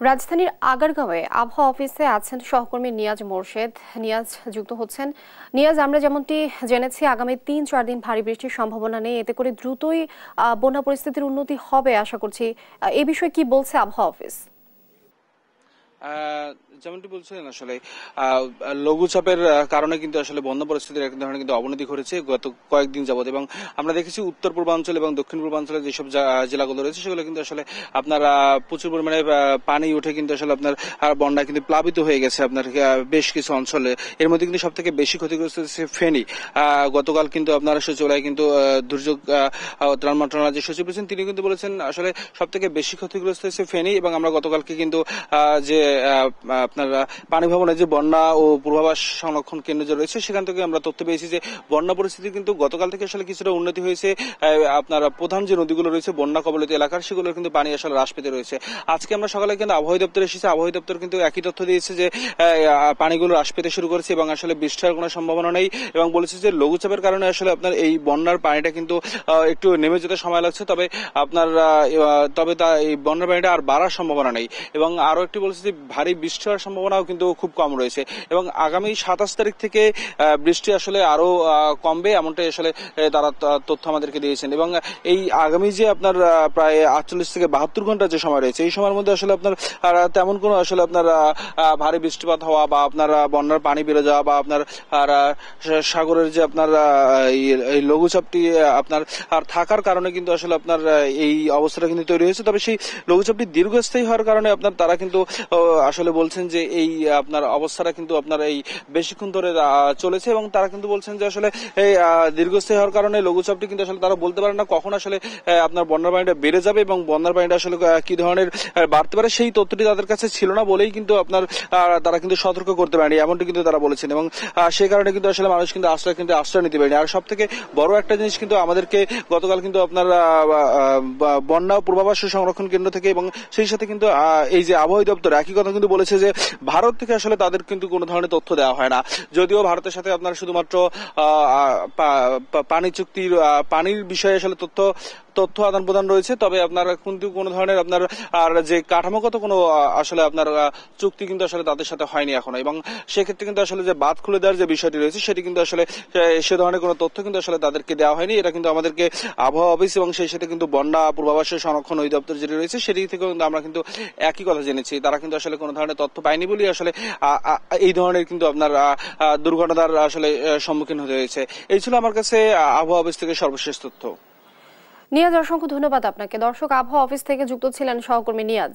রাজধানীর আগারগাঁওয়ে আবহাওয়া অফিসে আছেন সহকর্মী নিয়াজ মোরশেদ। নিয়াজ যুক্ত হচ্ছেন। নিয়াজ, আমরা যেমনটি জেনেছি আগামী ৩-৪ দিন ভারী বৃষ্টির সম্ভাবনা নেই, এতে করে দ্রুতই বন্যা পরিস্থিতির উন্নতি হবে আশা করছি। এ বিষয়ে কি বলছে আবহাওয়া অফিস? যেমনটি বলছিলেন আসলে লঘুচাপের কারণে কিন্তু আসলে বন্যা পরিস্থিতির এক ধরনের কিন্তু অবনতি ঘটেছে গত কয়েকদিন যাবত, এবং আমরা দেখেছি উত্তর পূর্বাঞ্চল এবং দক্ষিণ পূর্বাঞ্চলে যেসব জেলাগুলো রয়েছে সেগুলো কিন্তু আসলে আপনার প্রচুর পরিমাণে পানি উঠে কিন্তু আসলে আপনার বন্যা কিন্তু প্লাবিত হয়ে গেছে আপনার বেশ কিছু অঞ্চলে। এর মধ্যে কিন্তু সব থেকে বেশি ক্ষতিগ্রস্ত হচ্ছে ফেনী। গতকাল কিন্তু আপনার সচিবালয় কিন্তু দুর্যোগ ত্রাণ মন্ত্রণালয়ের যে সচিব রয়েছেন তিনি কিন্তু বলেছেন আসলে সব থেকে বেশি ক্ষতিগ্রস্ত হচ্ছে ফেনী, এবং আমরা গতকালকে কিন্তু যে আপনার পানি ভবনের যে বন্যা ও পূর্বাভাস সংরক্ষণ কেন্দ্র যে রয়েছে সেখান থেকে আমরা তথ্য পেয়েছি যে বন্যা পরিস্থিতি কিন্তু গতকাল থেকে আসলে কিছুটা উন্নতি হয়েছে। আপনার প্রধান যে নদীগুলো রয়েছে বন্যা কবলিত এলাকার সেগুলো কিন্তু পানি আসলে হ্রাস পেতে রয়েছে। আজকে আমরা সকালে কিন্তু আবহাওয়া দপ্তর এসেছে, আবহাওয়া দপ্তর কিন্তু একই তথ্য দিয়েছে যে পানিগুলো হ্রাস পেতে শুরু করেছে এবং আসলে বৃষ্টি হওয়ার কোনো সম্ভাবনা নেই, এবং বলেছে যে লঘুচাপের কারণে আসলে আপনার এই বন্যার পানিটা কিন্তু একটু নেমে যেতে সময় লাগছে, তবে আপনার এই বন্যার পানিটা আর বাড়ার সম্ভাবনা নেই। এবং আরো একটি বলেছে যে ভারী বৃষ্টি হওয়ার সম্ভাবনাও কিন্তু খুব কম রয়েছে, এবং আগামী 27 তারিখ থেকে বৃষ্টি আসলে আরো কমবে এমনটাই আসলে তারা তথ্য আমাদেরকে দিয়েছেন। এবং এই আগামী যে আপনার প্রায় 48 থেকে 72 ঘন্টা যে সময় রয়েছে এই সময়ের মধ্যে আসলে আপনার তেমন কোনো আসলে আপনার ভারী বৃষ্টিপাত হওয়া বা আপনার বন্যার পানি বেড়ে যাওয়া বা আপনার সাগরের যে আপনার এই লঘুচাপটি আপনার আর থাকার কারণে কিন্তু আসলে আপনার এই অবস্থাটা কিন্তু তৈরি হয়েছে। তবে সেই লঘুচাপটি দীর্ঘস্থায়ী হওয়ার কারণে আপনার তারা কিন্তু আসলে বলছেন যে এই আপনার অবস্থাটা কিন্তু আপনার এই বেশিক্ষণ ধরে চলেছে, এবং তারা কিন্তু বলছেন যে আসলে এই দীর্ঘস্থায়ী হওয়ার কারণে লঘুচাপটি কিন্তু আসলে তারা বলতে পারেন না কখন আসলে আপনার বন্যার পানিটা বেড়ে যাবে এবং বন্যার পানিটা আসলে কি ধরনের বাড়তে পারে সেই তথ্যটি তাদের কাছে ছিল না বলেই কিন্তু আপনার তারা কিন্তু সতর্ক করতে পারেনি এমনটি কিন্তু তারা বলেছেন, এবং সেই কারণে কিন্তু আসলে মানুষ কিন্তু আশ্রয় নিতে পারেনি। আর সব থেকে বড় একটা জিনিস কিন্তু আমাদেরকে গতকাল কিন্তু আপনার বন্যা পূর্বাভাস সংরক্ষণ কেন্দ্র থেকে এবং সেই সাথে কিন্তু এই যে আবহাওয়া দপ্তর একই কথা কিন্তু বলেছে যে ভারত থেকে আসলে তাদের কিন্তু কোনো ধরনের তথ্য দেওয়া হয় না, যদিও ভারতের সাথে আপনার শুধুমাত্র পানি চুক্তির পানির বিষয়ে আসলে তথ্য আদান প্রদান রয়েছে, তবে আপনার কিন্তু কোনো ধরনের আপনার আর যে কাঠামোগত কোনো আসলে আপনার চুক্তি কিন্তু আসলে তাদের সাথে হয়নি এখনো, এবং সেক্ষেত্রে কিন্তু আসলে যে বাঁধ খুলে দেওয়ার যে বিষয়টি রয়েছে সেটি কিন্তু আসলে সে ধরনের কোনো তথ্য কিন্তু আসলে তাদেরকে দেওয়া হয়নি। এটা কিন্তু আমাদেরকে আবহাওয়া অফিস এবং সেই সাথে কিন্তু বন্যা পূর্বাভাসের সংরক্ষণ অধিদপ্তর যেটি রয়েছে সেটি থেকে কিন্তু আমরা কিন্তু একই কথা জেনেছি, তারা কিন্তু আসলে কোনো ধরনের তথ্য পায়নি বলেই আসলে এই ধরনের কিন্তু আপনার দুর্ঘটনার আসলে সম্মুখীন হতে হয়েছে। এই ছিল আমার কাছে আবহাওয়া অফিস থেকে সর্বশেষ তথ্য। নিয়াজ, অসংখ্য ধন্যবাদ আপনাকে। দর্শক, আবহাওয়া অফিস থেকে যুক্ত ছিলেন সহকর্মী নিয়াজ।